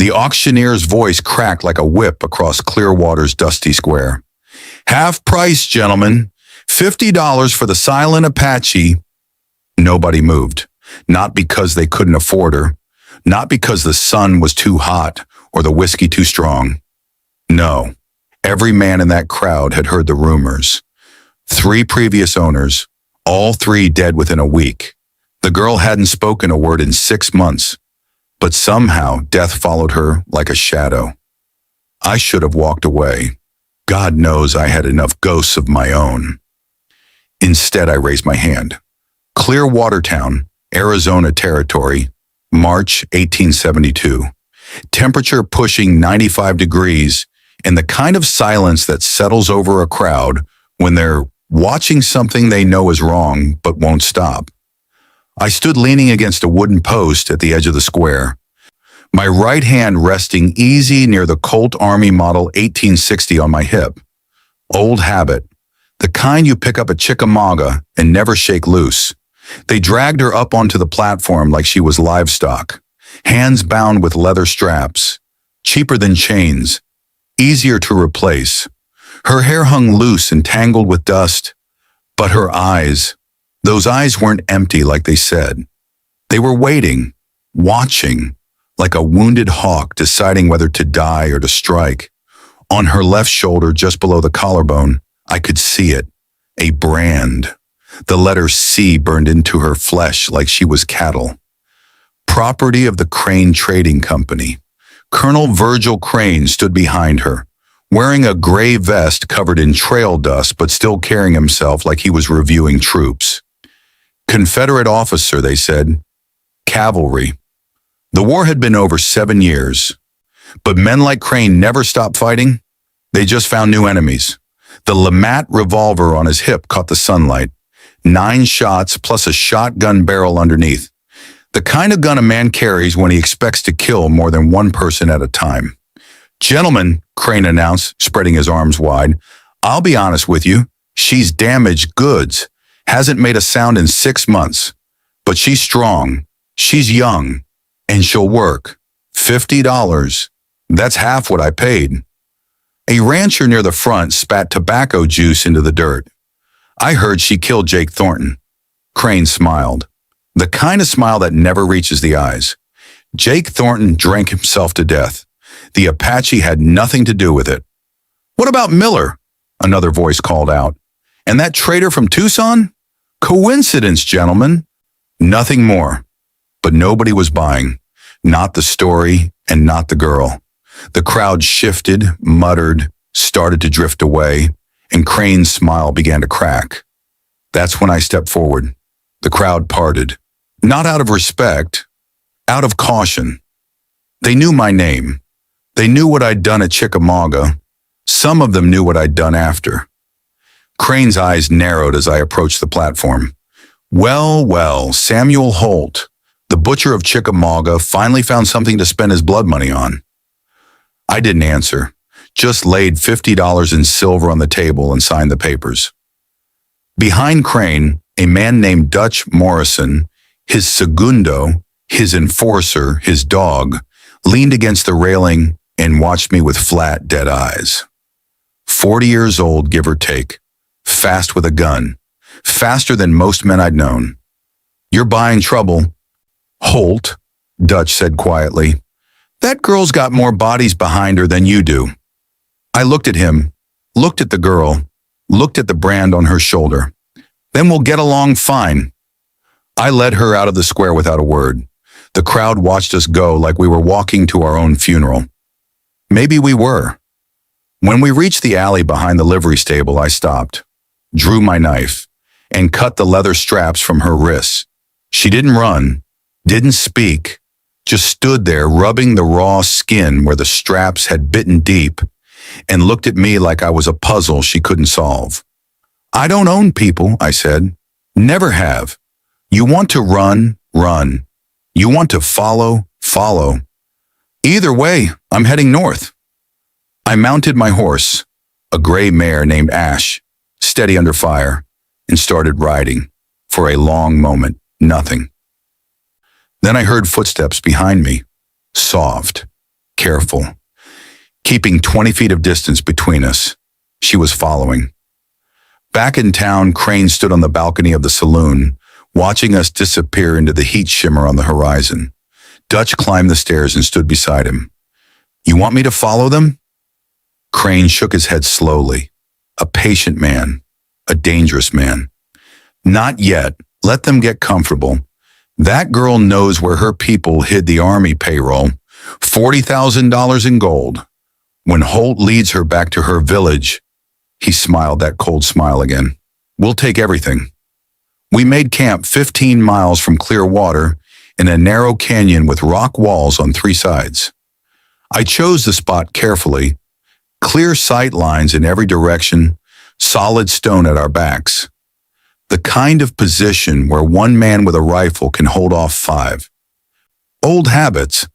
The auctioneer's voice cracked like a whip across Clearwater's dusty square. "Half price, gentlemen. $50 for the silent Apache." Nobody moved. Not because they couldn't afford her. Not because the sun was too hot or the whiskey too strong. No. Every man in that crowd had heard the rumors. 3 previous owners, all 3 dead within a week. The girl hadn't spoken a word in 6 months, but somehow death followed her like a shadow. I should have walked away. God knows I had enough ghosts of my own. Instead, I raised my hand. Clearwater Town, Arizona Territory, March 1872. Temperature pushing 95 degrees, and the kind of silence that settles over a crowd when they're watching something they know is wrong but won't stop. I stood leaning against a wooden post at the edge of the square, my right hand resting easy near the Colt Army Model 1860 on my hip. Old habit, the kind you pick up at Chickamauga and never shake loose. They dragged her up onto the platform like she was livestock, hands bound with leather straps, cheaper than chains, easier to replace. Her hair hung loose and tangled with dust, but her eyes, those eyes weren't empty like they said. They were waiting, watching, like a wounded hawk deciding whether to die or to strike. On her left shoulder, just below the collarbone, I could see it, a brand. The letter C burned into her flesh like she was cattle. Property of the Crane Trading Company. Colonel Virgil Crane stood behind her, wearing a gray vest covered in trail dust but still carrying himself like he was reviewing troops. Confederate officer, they said. Cavalry. The war had been over 7 years, but men like Crane never stopped fighting. They just found new enemies. The Lamat revolver on his hip caught the sunlight. 9 shots plus a shotgun barrel underneath. The kind of gun a man carries when he expects to kill more than one person at a time. "Gentlemen," Crane announced, spreading his arms wide, "I'll be honest with you. She's damaged goods. Hasn't made a sound in 6 months. But she's strong. She's young. And she'll work. $50. That's half what I paid." A rancher near the front spat tobacco juice into the dirt. "I heard she killed Jake Thornton." Crane smiled. The kind of smile that never reaches the eyes. Jake Thornton drank himself to death. The Apache had nothing to do with it. "What about Miller?" another voice called out. "And that traitor from Tucson? Coincidence, gentlemen." Nothing more. But nobody was buying. Not the story and not the girl. The crowd shifted, muttered, started to drift away, and Crane's smile began to crack. That's when I stepped forward. The crowd parted. Not out of respect, out of caution. They knew my name. They knew what I'd done at Chickamauga. Some of them knew what I'd done after. Crane's eyes narrowed as I approached the platform. Well, Samuel Holt, the butcher of Chickamauga, finally found something to spend his blood money on. I didn't answer, just laid $50 in silver on the table and signed the papers. Behind Crane, a man named Dutch Morrison, his segundo, his enforcer, his dog, leaned against the railing and watched me with flat, dead eyes. 40 years old, give or take, fast with a gun, faster than most men I'd known. "You're buying trouble." "Holt," Dutch said quietly, "that girl's got more bodies behind her than you do." I looked at him, looked at the girl, looked at the brand on her shoulder. "Then we'll get along fine." I led her out of the square without a word. The crowd watched us go like we were walking to our own funeral. Maybe we were. When we reached the alley behind the livery stable, I stopped, drew my knife, and cut the leather straps from her wrists. She didn't run, didn't speak, just stood there rubbing the raw skin where the straps had bitten deep and looked at me like I was a puzzle she couldn't solve. "I don't own people," I said. "Never have. You want to run, run. You want to follow, follow. Either way, I'm heading north." I mounted my horse, a gray mare named Ash, steady under fire, and started riding. For a long moment, nothing. Then I heard footsteps behind me, soft, careful, keeping 20 feet of distance between us. She was following. Back in town, Crane stood on the balcony of the saloon, watching us disappear into the heat shimmer on the horizon. Dutch climbed the stairs and stood beside him. "You want me to follow them?" Crane shook his head slowly. A patient man, a dangerous man. "Not yet. Let them get comfortable. That girl knows where her people hid the army payroll, $40,000 in gold. When Holt leads her back to her village," he smiled that cold smile again, "we'll take everything." We made camp 15 miles from clear water in a narrow canyon with rock walls on 3 sides. I chose the spot carefully, clear sight lines in every direction, solid stone at our backs. The kind of position where one man with a rifle can hold off 5. Old habits.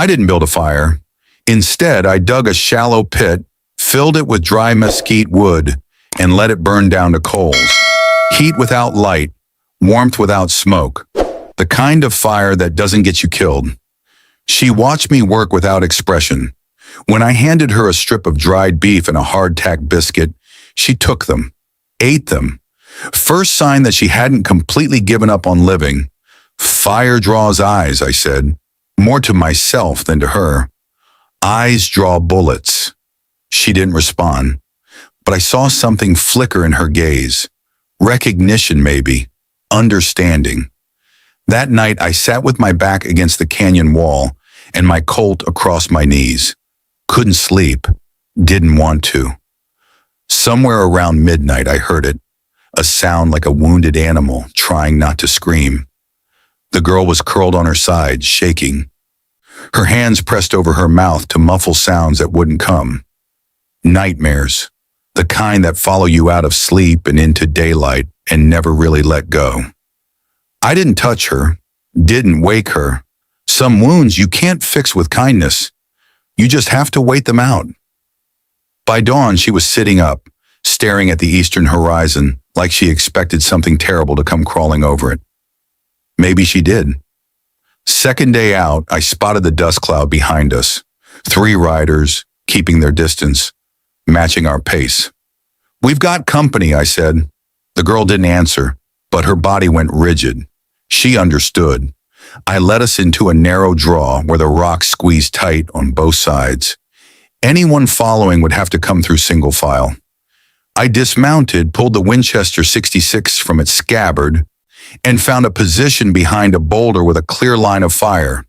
I didn't build a fire. Instead, I dug a shallow pit, filled it with dry mesquite wood, and let it burn down to coals. Heat without light, warmth without smoke. The kind of fire that doesn't get you killed. She watched me work without expression. When I handed her a strip of dried beef and a hardtack biscuit, she took them, ate them. First sign that she hadn't completely given up on living. "Fire draws eyes," I said, more to myself than to her. "Eyes draw bullets." She didn't respond, but I saw something flicker in her gaze. Recognition, maybe. Understanding. That night, I sat with my back against the canyon wall and my Colt across my knees. Couldn't sleep. Didn't want to. Somewhere around midnight, I heard it. A sound like a wounded animal trying not to scream. The girl was curled on her side, shaking. Her hands pressed over her mouth to muffle sounds that wouldn't come. Nightmares. The kind that follow you out of sleep and into daylight and never really let go. I didn't touch her, didn't wake her. Some wounds you can't fix with kindness. You just have to wait them out. By dawn, she was sitting up, staring at the eastern horizon like she expected something terrible to come crawling over it. Maybe she did. Second day out, I spotted the dust cloud behind us. 3 riders, keeping their distance, matching our pace. "We've got company," I said. The girl didn't answer, but her body went rigid. She understood. I led us into a narrow draw where the rocks squeezed tight on both sides. Anyone following would have to come through single file. I dismounted, pulled the Winchester 66 from its scabbard, and found a position behind a boulder with a clear line of fire.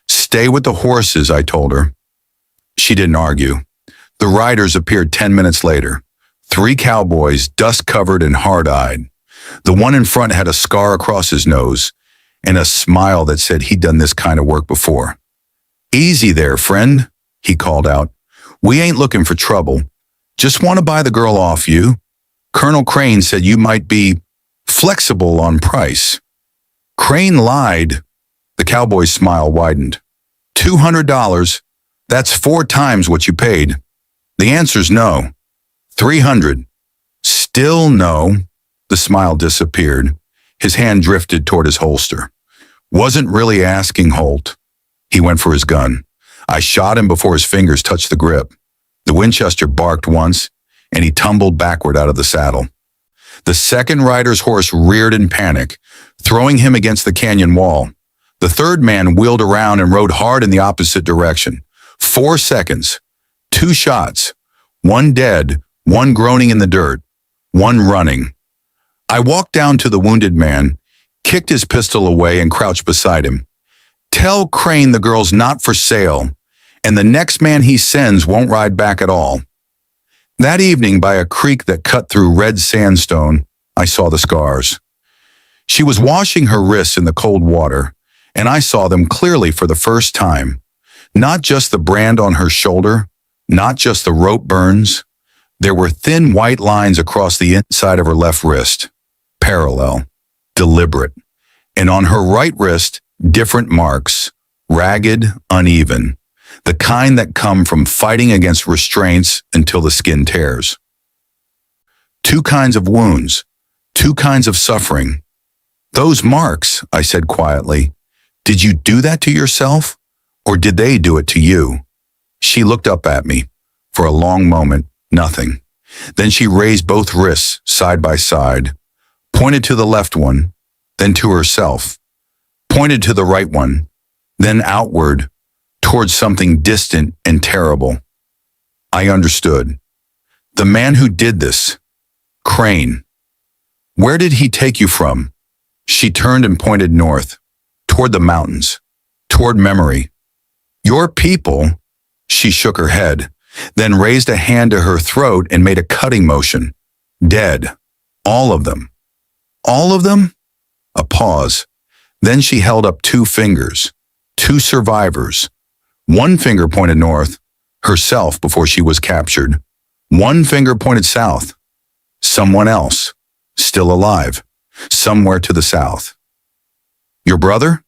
"Stay with the horses," I told her. She didn't argue. The riders appeared 10 minutes later. 3 cowboys, dust-covered and hard-eyed. The one in front had a scar across his nose and a smile that said he'd done this kind of work before. "Easy there, friend," he called out. "We ain't looking for trouble. Just want to buy the girl off you. Colonel Crane said you might be flexible on price." Crane lied. The cowboy's smile widened. $200. That's 4 times what you paid. The answer's no. 300. Still no. The smile disappeared. His hand drifted toward his holster. Wasn't really asking, Holt. He went for his gun. I shot him before his fingers touched the grip. The Winchester barked once, and he tumbled backward out of the saddle. The second rider's horse reared in panic, throwing him against the canyon wall. The third man wheeled around and rode hard in the opposite direction. 4 seconds. 2 shots. 1 dead, 1 groaning in the dirt, 1 running. I walked down to the wounded man, kicked his pistol away, and crouched beside him. "Tell Crane the girl's not for sale, and the next man he sends won't ride back at all." That evening, by a creek that cut through red sandstone, I saw the scars. She was washing her wrists in the cold water, and I saw them clearly for the first time. Not just the brand on her shoulder, not just the rope burns. There were thin white lines across the inside of her left wrist, parallel, deliberate. And on her right wrist, different marks, ragged, uneven, the kind that come from fighting against restraints until the skin tears. 2 kinds of wounds, 2 kinds of suffering. "Those marks," I said quietly, "did you do that to yourself, or did they do it to you?" She looked up at me. For a long moment, nothing. Then she raised both wrists side by side, pointed to the left one, then to herself, pointed to the right one, then outward, towards something distant and terrible. I understood. The man who did this, Crane. Where did he take you from? She turned and pointed north, toward the mountains, toward memory. Your people? She shook her head, then raised a hand to her throat and made a cutting motion. Dead. All of them. All of them? A pause. Then she held up two fingers. Two survivors. One finger pointed north, herself before she was captured. One finger pointed south. Someone else, still alive, somewhere to the south. Your brother?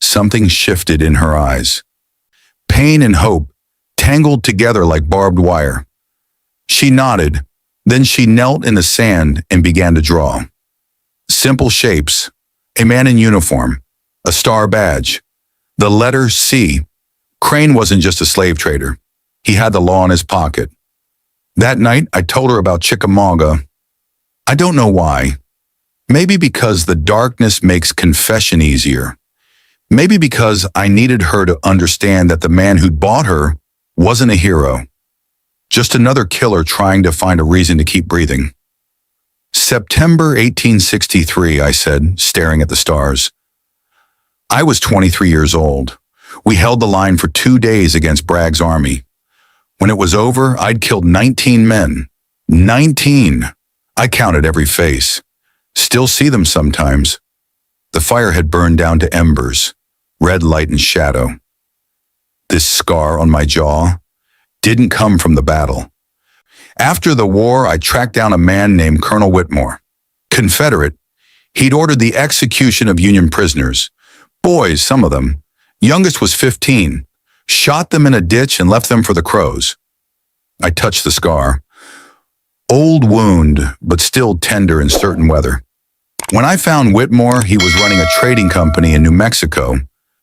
Something shifted in her eyes. Pain and hope tangled together like barbed wire. She nodded, then she knelt in the sand and began to draw. Simple shapes, a man in uniform, a star badge, the letter C. Crane wasn't just a slave trader. He had the law in his pocket. That night, I told her about Chickamauga. I don't know why. Maybe because the darkness makes confession easier. Maybe because I needed her to understand that the man who'd bought her wasn't a hero. Just another killer trying to find a reason to keep breathing. September 1863, I said, staring at the stars. I was 23 years old. We held the line for 2 days against Bragg's army. When it was over, I'd killed 19 men. 19! I counted every face. Still see them sometimes. The fire had burned down to embers, red light and shadow. This scar on my jaw didn't come from the battle. After the war, I tracked down a man named Colonel Whitmore. Confederate, he'd ordered the execution of Union prisoners. Boys, some of them. Youngest was 15. Shot them in a ditch and left them for the crows. I touched the scar. Old wound, but still tender in certain weather. When I found Whitmore, he was running a trading company in New Mexico,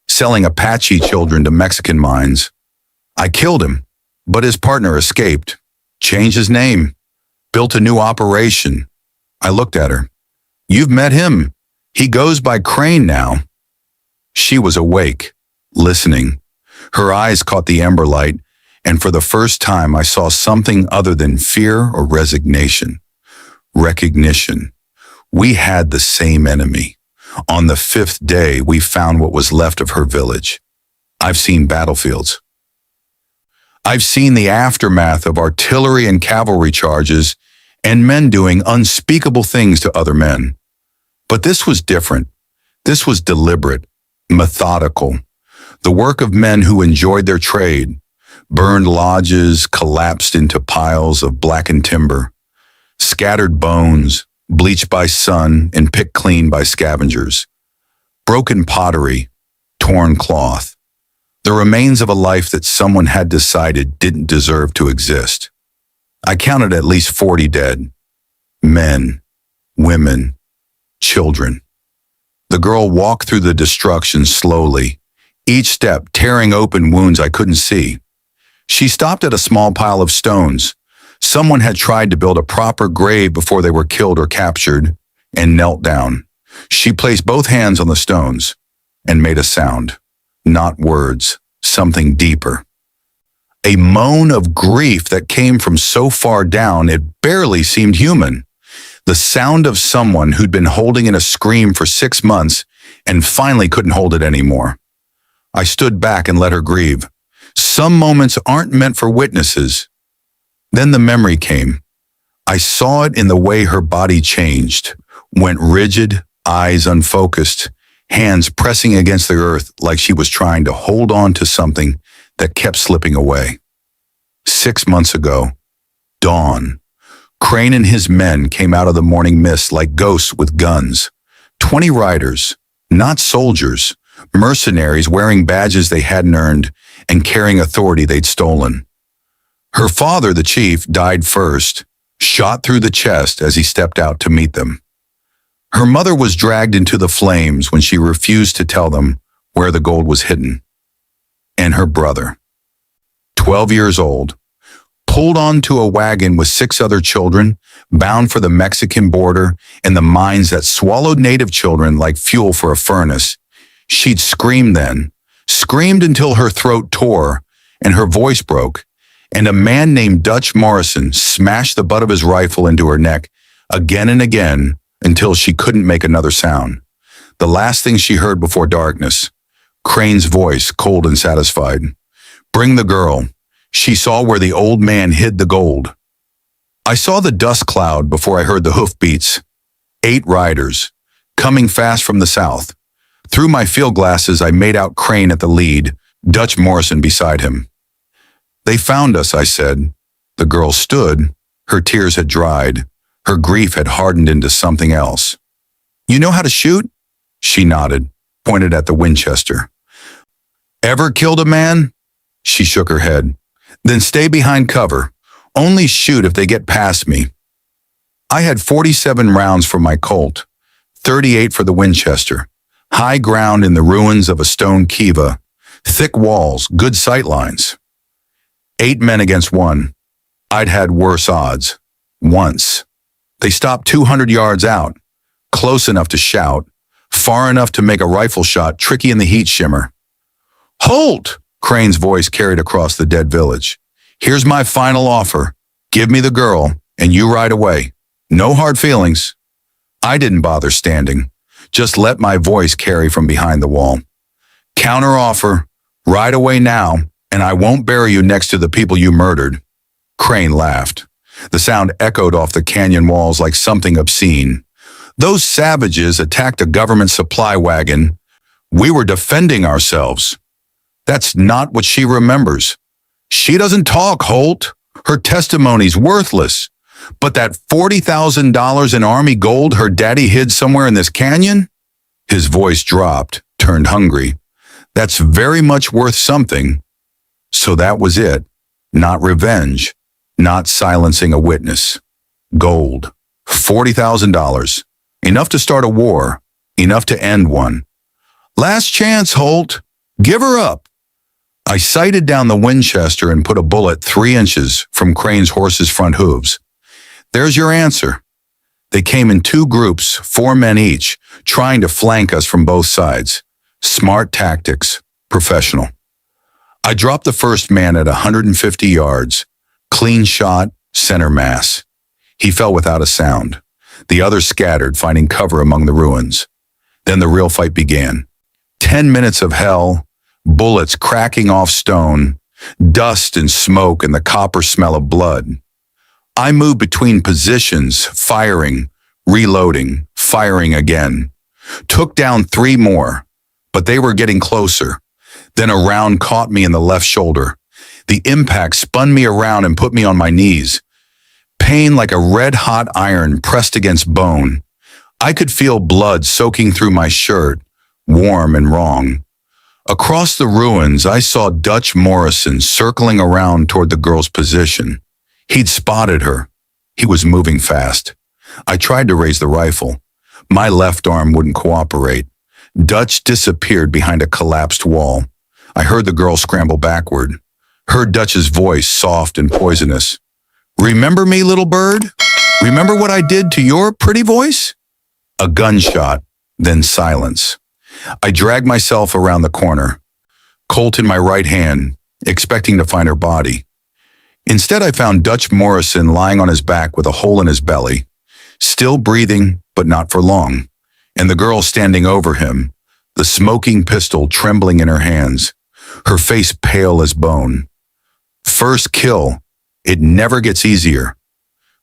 selling Apache children to Mexican mines. I killed him, but his partner escaped, changed his name, built a new operation. I looked at her. You've met him. He goes by Crane now. She was awake, listening. Her eyes caught the ember light, and for the first time I saw something other than fear or resignation. Recognition. We had the same enemy. On the 5th day, we found what was left of her village. I've seen battlefields. I've seen the aftermath of artillery and cavalry charges and men doing unspeakable things to other men. But this was different. This was deliberate, methodical. The work of men who enjoyed their trade, burned lodges, collapsed into piles of blackened timber, scattered bones, bleached by sun and picked clean by scavengers, broken pottery, torn cloth, the remains of a life that someone had decided didn't deserve to exist. I counted at least 40 dead. Men, women, children. The girl walked through the destruction slowly, each step tearing open wounds I couldn't see. She stopped at a small pile of stones. Someone had tried to build a proper grave before they were killed or captured, and knelt down. She placed both hands on the stones and made a sound. Not words, something deeper. A moan of grief that came from so far down it barely seemed human. The sound of someone who'd been holding in a scream for 6 months and finally couldn't hold it anymore. I stood back and let her grieve. Some moments aren't meant for witnesses. Then the memory came. I saw it in the way her body changed, went rigid, eyes unfocused, hands pressing against the earth like she was trying to hold on to something that kept slipping away. 6 months ago, dawn. Crane and his men came out of the morning mist like ghosts with guns. 20 riders, not soldiers, mercenaries wearing badges they hadn't earned and carrying authority they'd stolen. Her father, the chief, died first, shot through the chest as he stepped out to meet them. Her mother was dragged into the flames when she refused to tell them where the gold was hidden. And her brother. 12 years old, pulled onto a wagon with 6 other children, bound for the Mexican border and the mines that swallowed native children like fuel for a furnace. She'd screamed then, screamed until her throat tore and her voice broke, and a man named Dutch Morrison smashed the butt of his rifle into her neck again and again until she couldn't make another sound. The last thing she heard before darkness, Crane's voice, cold and satisfied. "Bring the girl." She saw where the old man hid the gold. I saw the dust cloud before I heard the hoofbeats. 8 riders, coming fast from the south. Through my field glasses, I made out Crane at the lead, Dutch Morrison beside him. "They found us," I said. The girl stood. Her tears had dried. Her grief had hardened into something else. "You know how to shoot?" She nodded, pointed at the Winchester. "Ever killed a man?" She shook her head. "Then stay behind cover. Only shoot if they get past me." I had 47 rounds for my Colt, 38 for the Winchester. High ground in the ruins of a stone kiva. Thick walls, good sight lines. 8 men against 1. I'd had worse odds. Once. They stopped 200 yards out, close enough to shout, far enough to make a rifle shot tricky in the heat shimmer. "Halt!" Crane's voice carried across the dead village. "Here's my final offer. Give me the girl, and you ride away. No hard feelings." I didn't bother standing. Just let my voice carry from behind the wall. "Counter offer. Ride away now, and I won't bury you next to the people you murdered." Crane laughed. The sound echoed off the canyon walls like something obscene. "Those savages attacked a government supply wagon. We were defending ourselves." That's not what she remembers. She doesn't talk, Holt. Her testimony's worthless. But that $40,000 in Army gold her daddy hid somewhere in this canyon? His voice dropped, turned hungry. That's very much worth something. So that was it. Not revenge. Not silencing a witness. Gold. $40,000. Enough to start a war. Enough to end one. "Last chance, Holt. Give her up." I sighted down the Winchester and put a bullet 3 inches from Crane's horse's front hooves. "There's your answer." They came in 2 groups, 4 men each, trying to flank us from both sides. Smart tactics, professional. I dropped the first man at 150 yards. Clean shot, center mass. He fell without a sound. The others scattered, finding cover among the ruins. Then the real fight began. 10 minutes of hell, bullets cracking off stone, dust and smoke and the copper smell of blood. I moved between positions, firing, reloading, firing again. Took down 3 more, but they were getting closer. Then a round caught me in the left shoulder. The impact spun me around and put me on my knees. Pain like a red-hot iron pressed against bone. I could feel blood soaking through my shirt, warm and wrong. Across the ruins, I saw Dutch Morrison circling around toward the girl's position. He'd spotted her. He was moving fast. I tried to raise the rifle. My left arm wouldn't cooperate. Dutch disappeared behind a collapsed wall. I heard the girl scramble backward. Heard Dutch's voice, soft and poisonous. "Remember me, little bird? Remember what I did to your pretty voice?" A gunshot, then silence. I dragged myself around the corner, Colt in my right hand, expecting to find her body. Instead, I found Dutch Morrison lying on his back with a hole in his belly, still breathing, but not for long, and the girl standing over him, the smoking pistol trembling in her hands, her face pale as bone. First kill. It never gets easier.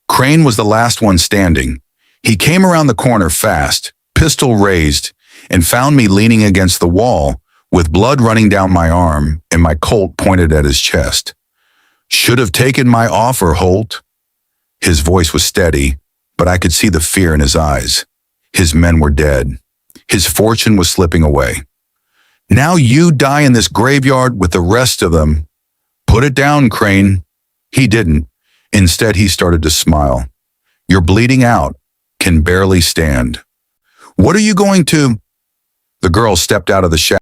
Crane was the last one standing. He came around the corner fast, pistol raised, and found me leaning against the wall with blood running down my arm and my Colt pointed at his chest. "Should have taken my offer, Holt." His voice was steady, but I could see the fear in his eyes. His men were dead. His fortune was slipping away. "Now you die in this graveyard with the rest of them." "Put it down, Crane." He didn't. Instead, he started to smile. "You're bleeding out. Can barely stand. What are you going to?" The girl stepped out of the shadow.